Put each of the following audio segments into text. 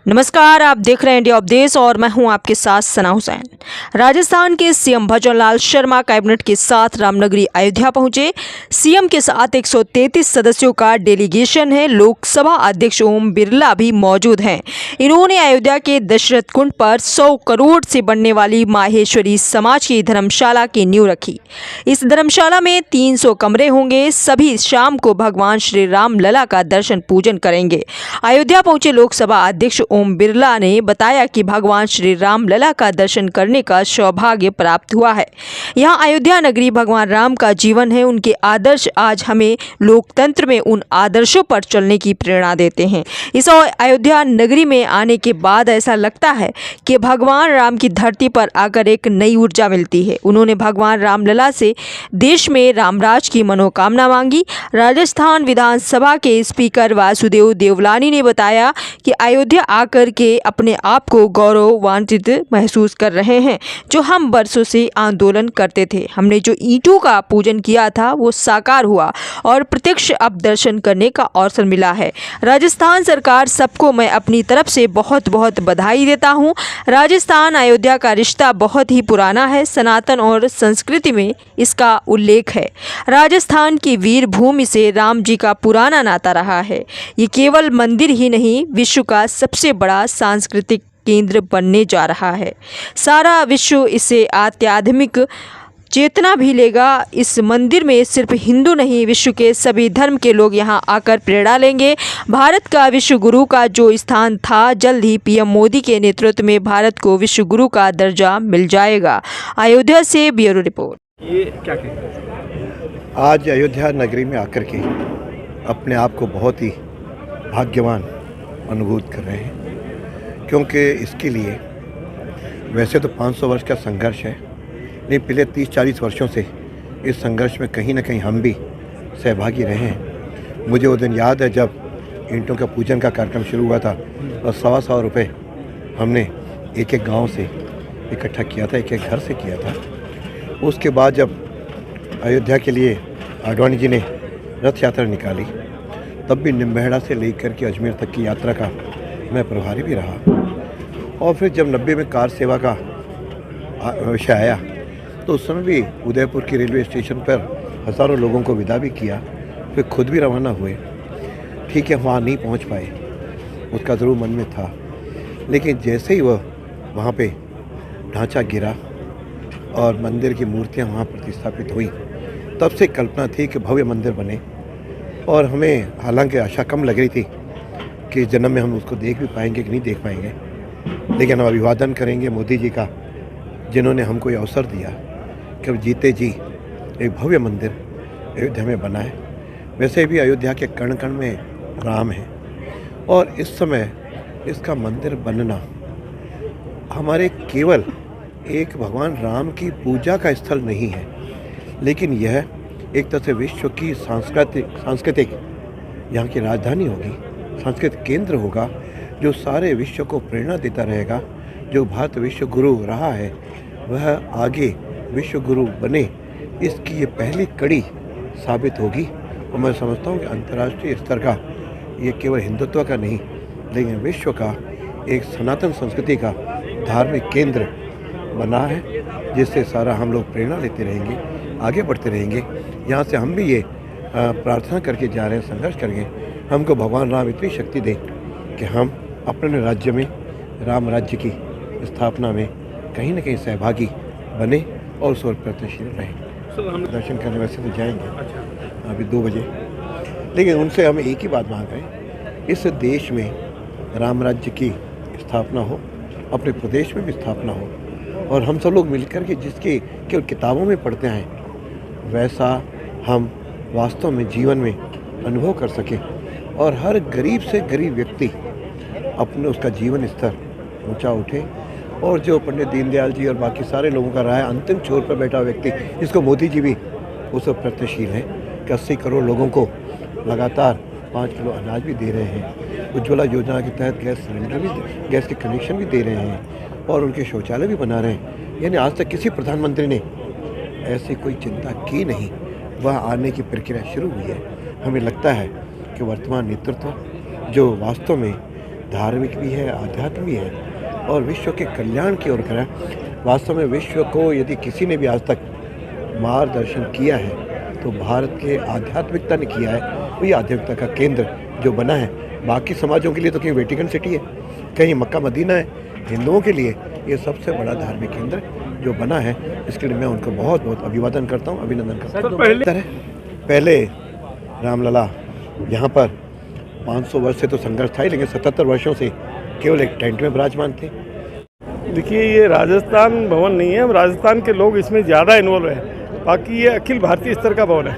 नमस्कार, आप देख रहे हैं इंडिया अपडेट्स और मैं हूं आपके साथ सना हुसैन। राजस्थान के सीएम भजनलाल शर्मा कैबिनेट के साथ रामनगरी अयोध्या पहुंचे। सीएम के साथ 133 सदस्यों का डेलीगेशन है। लोकसभा अध्यक्ष ओम बिरला भी मौजूद हैं। इन्होंने अयोध्या के दशरथ कुंड पर 100 करोड़ से बनने वाली माहेश्वरी समाज की धर्मशाला की नींव रखी। इस धर्मशाला में 300 कमरे होंगे। सभी शाम को भगवान श्री राम लला का दर्शन पूजन करेंगे। अयोध्या पहुंचे लोकसभा अध्यक्ष ओम बिरला ने बताया कि भगवान श्री राम लला का दर्शन करने का सौभाग्य प्राप्त हुआ है। यहाँ अयोध्या नगरी भगवान राम का जीवन है। उनके आदर्श आज हमें लोकतंत्र में उन आदर्शों पर चलने की प्रेरणा देते हैं। इस अयोध्या नगरी में आने के बाद ऐसा लगता है कि भगवान राम की धरती पर आकर एक नई ऊर्जा मिलती है। उन्होंने भगवान राम लला से देश में रामराज की मनोकामना मांगी। राजस्थान विधानसभा के स्पीकर वासुदेव देवलानी ने बताया कि अयोध्या आकर के अपने आप को गौरवान्वित महसूस कर रहे हैं। जो हम बरसों से आंदोलन करते थे, हमने जो ईंटों का पूजन किया था वो साकार हुआ और प्रत्यक्ष अब दर्शन करने का अवसर मिला है। राजस्थान सरकार सबको मैं अपनी तरफ से बहुत बहुत बधाई देता हूँ। राजस्थान अयोध्या का रिश्ता बहुत ही पुराना है। सनातन और संस्कृति में इसका उल्लेख है। राजस्थान की वीर भूमि से राम जी का पुराना नाता रहा है। ये केवल मंदिर ही नहीं, विश्व का सबसे बड़ा सांस्कृतिक केंद्र बनने जा रहा है। सारा विश्व इसे आध्यात्मिक चेतना भी लेगा। इस मंदिर में सिर्फ हिंदू नहीं, विश्व के सभी धर्म के लोग यहाँ आकर प्रेरणा लेंगे। भारत का विश्व गुरु का जो स्थान था, जल्द ही पीएम मोदी के नेतृत्व में भारत को विश्व गुरु का दर्जा मिल जाएगा। अयोध्या से ब्यूरो रिपोर्ट। ये क्या कहते हैं? आज अयोध्या नगरी में आकर के अपने आप को बहुत ही भाग्यवान अनुभूत कर रहे हैं, क्योंकि इसके लिए वैसे तो 500 वर्ष का संघर्ष है, लेकिन पिछले 30-40 वर्षों से इस संघर्ष में कहीं ना कहीं हम भी सहभागी रहे हैं। मुझे वो दिन याद है जब ईंटों का पूजन का कार्यक्रम शुरू हुआ था और 125 रुपये हमने एक एक गांव से इकट्ठा किया था, एक एक घर से किया था। उसके बाद जब अयोध्या के लिए आडवाणी जी ने रथ यात्रा निकाली, तब भी निम्बेहड़ा से लेकर के अजमेर तक की यात्रा का मैं प्रभारी भी रहा। और फिर जब 90 में कार सेवा का विषय आया तो उस समय भी उदयपुर की रेलवे स्टेशन पर हज़ारों लोगों को विदा भी किया, फिर खुद भी रवाना हुए। ठीक है, वहाँ नहीं पहुँच पाए, उसका ज़रूर मन में था, लेकिन जैसे ही वह वहाँ पे ढांचा गिरा और मंदिर की मूर्तियाँ वहाँ प्रतिस्थापित हुई, तब से कल्पना थी कि भव्य मंदिर बने। और हमें हालांकि आशा कम लग रही थी कि इस जन्म में हम उसको देख भी पाएंगे कि नहीं देख पाएंगे, लेकिन हम अभिवादन करेंगे मोदी जी का, जिन्होंने हमको ये अवसर दिया कि अब जीते जी एक भव्य मंदिर अयोध्या में बना है। वैसे भी अयोध्या के कण कण में राम है और इस समय इसका मंदिर बनना हमारे केवल एक भगवान राम की पूजा का स्थल नहीं है, लेकिन यह एक तरह से विश्व की सांस्कृतिक यहाँ की राजधानी होगी, सांस्कृतिक केंद्र होगा, जो सारे विश्व को प्रेरणा देता रहेगा। जो भारत विश्व गुरु रहा है वह आगे विश्व गुरु बने, इसकी ये पहली कड़ी साबित होगी। और मैं समझता हूँ कि अंतर्राष्ट्रीय स्तर का ये केवल हिंदुत्व का नहीं, लेकिन विश्व का एक सनातन संस्कृति का धार्मिक केंद्र बना है, जिससे सारा हम लोग प्रेरणा लेते रहेंगे, आगे बढ़ते रहेंगे। यहाँ से हम भी ये प्रार्थना करके जा रहे हैं, संघर्ष करेंगे, हमको भगवान राम इतनी शक्ति दे कि हम अपने राज्य में राम राज्य की स्थापना में कहीं ना कहीं सहभागी बने और उस ओर प्रयत्नशील रहें। हम दर्शन करने वैसे तो जाएंगे अभी 2 बजे, लेकिन उनसे हम एक ही बात मांग रहे हैं, इस देश में राम राज्य की स्थापना हो, अपने प्रदेश में भी स्थापना हो, और हम सब लोग मिलकर के जिसके केवल किताबों में पढ़ते हैं वैसा हम वास्तव में जीवन में अनुभव कर सकें, और हर गरीब से गरीब व्यक्ति अपने उसका जीवन स्तर ऊंचा उठे। और जो पंडित दीनदयाल जी और बाकी सारे लोगों का रहा है, अंतिम छोर पर बैठा व्यक्ति, जिसको मोदी जी भी उस प्रयत्नशील हैं कि 80 करोड़ लोगों को लगातार 5 किलो अनाज भी दे रहे हैं, उज्ज्वला योजना के तहत गैस सिलेंडर भी, गैस के कनेक्शन भी दे रहे हैं, और उनके शौचालय भी बना रहे हैं। यानी आज तक किसी प्रधानमंत्री ने ऐसी कोई चिंता की नहीं। वह आने की प्रक्रिया शुरू हुई है। हमें लगता है कि वर्तमान नेतृत्व जो वास्तव में धार्मिक भी है, आध्यात्मिक भी है और विश्व के कल्याण की ओर करें। वास्तव में विश्व को यदि किसी ने भी आज तक मार्गदर्शन किया है तो भारत के आध्यात्मिकता ने किया है। वही आध्यात्मिकता का केंद्र जो बना है, बाकी समाजों के लिए तो कहीं वेटिकन सिटी है, कहीं मक्का मदीना है, हिंदुओं के लिए ये सबसे बड़ा धार्मिक केंद्र जो बना है, इसके लिए मैं उनको बहुत बहुत अभिवादन करता हूँ, अभिनंदन करता हूँ। पहले रामलला यहाँ पर 500 वर्ष से तो संघर्ष था ही, लेकिन 77 वर्षों से केवल एक टेंट में विराजमान थे। देखिए, ये राजस्थान भवन नहीं है, राजस्थान के लोग इसमें ज़्यादा इन्वॉल्व हैं। बाकी ये अखिल भारतीय स्तर का भवन है,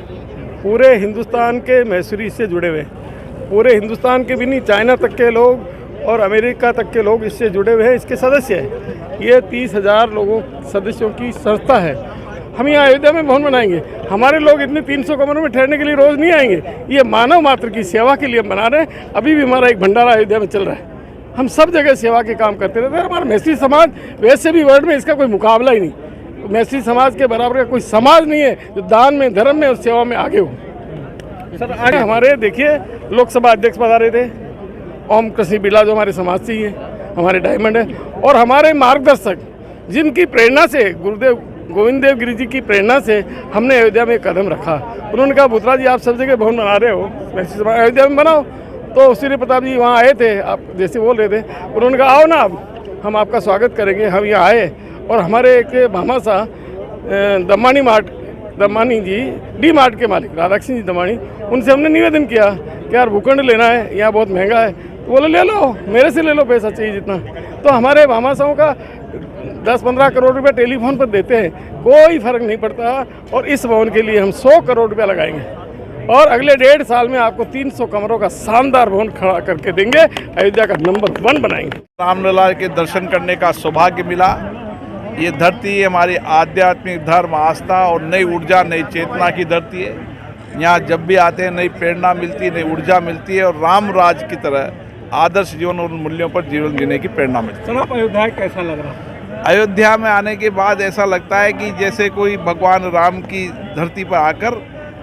पूरे हिंदुस्तान के मैसूरी से जुड़े हुए हैं। पूरे हिंदुस्तान के भी नहीं, चाइना तक के लोग और अमेरिका तक के लोग इससे जुड़े हुए हैं, इसके सदस्य हैं। ये 30,000 लोगों सदस्यों की संस्था है। हम यहाँ अयोध्या में भवन बनाएंगे, हमारे लोग इतने 300 कमरों में ठहरने के लिए रोज़ नहीं आएंगे। ये मानव मात्र की सेवा के लिए हम बना रहे हैं। अभी भी हमारा एक भंडारा अयोध्या में चल रहा है। हम सब जगह सेवा के काम करते रहते हैं। हमारा मैसूरी समाज वैसे भी वर्ल्ड में इसका कोई मुकाबला ही नहीं। मैसूरी समाज के बराबर का कोई समाज नहीं है जो दान में, धर्म में और सेवा में आगे हो। सर, आज हमारे देखिए लोकसभा अध्यक्ष पधारे थे, ओम कृष्ण बिरला जो हमारे समाज से ही है, हमारे डायमंड है। और हमारे मार्गदर्शक जिनकी प्रेरणा से, गुरुदेव गोविंद देव गिरी जी की प्रेरणा से हमने अयोध्या में कदम रखा। उन्होंने कहा, बुत्रा जी आप सब जगह भवन बना रहे हो, मैसूरी समाज अयोध्या में बनाओ। तो सूर्य प्रताप जी वहाँ आए थे, आप जैसे बोल रहे थे, उन्होंने कहा आओ ना, आप हम आपका स्वागत करेंगे। हम यहाँ आए और हमारे एक भामासा दमानी जी, डी मार्ट के मालिक राधाकृष्ण जी दमानी, उनसे हमने निवेदन किया कि यार भूखंड लेना है, यहाँ बहुत महंगा है। तो बोले ले लो, मेरे से ले लो, पैसा चाहिए जितना। तो हमारे भामासाओं का 10-15 करोड़ रुपये टेलीफोन पर देते हैं, कोई फर्क नहीं पड़ता। और इस भवन के लिए हम 100 करोड़ रुपया लगाएंगे और अगले 1.5 साल में आपको 300 कमरों का शानदार भवन खड़ा करके देंगे, अयोध्या का नंबर 1 बनाएंगे। रामलला के दर्शन करने का सौभाग्य मिला। ये धरती हमारी आध्यात्मिक धर्म, आस्था और नई ऊर्जा, नई चेतना की धरती है। यहाँ जब भी आते हैं नई प्रेरणा मिलती है, नई ऊर्जा मिलती है और राम राज की तरह आदर्श जीवन और मूल्यों पर जीवन जीने की प्रेरणा मिलती है। सर, आप अयोध्या कैसा लग रहा है? अयोध्या में आने के बाद ऐसा लगता है कि जैसे कोई भगवान राम की धरती पर आकर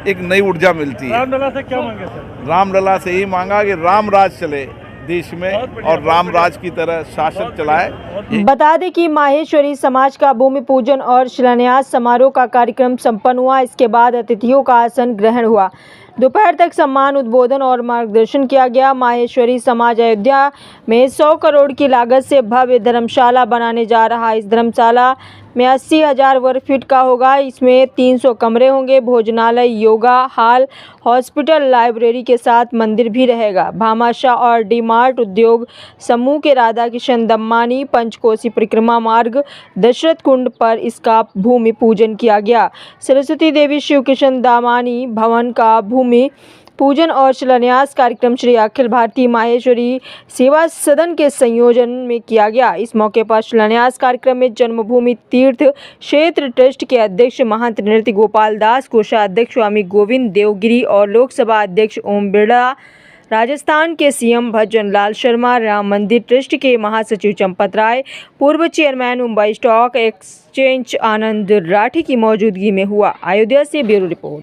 एक नई ऊर्जा मिलती है। रामलला से क्या मांगे सर? रामलला से ही मांगा कि राम राज चले देश में और राम राज की तरह शासन चलाए। बता दें कि माहेश्वरी समाज का भूमि पूजन और शिलान्यास समारोह का कार्यक्रम संपन्न हुआ। इसके बाद अतिथियों का आसन ग्रहण हुआ। दोपहर तक सम्मान, उद्बोधन और मार्गदर्शन किया गया। माहेश्वरी समाज अयोध्या में 100 करोड़ की लागत से भव्य धर्मशाला बनाने जा रहा है। इस धर्मशाला में 80,000 वर्ग फीट का होगा। इसमें 300 कमरे होंगे, भोजनालय, योगा हॉल, हॉस्पिटल, लाइब्रेरी के साथ मंदिर भी रहेगा। भामाशाह और डी मार्ट उद्योग समूह के राधा किशन दम्मानी पंचकोसी परिक्रमा मार्ग दशरथ कुंड पर इसका भूमि पूजन किया गया। सरस्वती देवी शिव किशन दामानी भवन का भूमि पूजन और शिलान्यास कार्यक्रम श्री अखिल भारतीय माहेश्वरी सेवा सदन के संयोजन में किया गया। इस मौके पर शिलान्यास कार्यक्रम में जन्मभूमि तीर्थ क्षेत्र ट्रस्ट के अध्यक्ष महंत नृत्य गोपाल दास, कोषाध्यक्ष स्वामी गोविंद देवगिरी और लोकसभा अध्यक्ष ओम बिरला, राजस्थान के सीएम भजन लाल शर्मा, राम मंदिर ट्रस्ट के महासचिव चंपत राय, पूर्व चेयरमैन मुंबई स्टॉक एक्सचेंज आनंद राठी की मौजूदगी में हुआ। अयोध्या से ब्यूरो रिपोर्ट।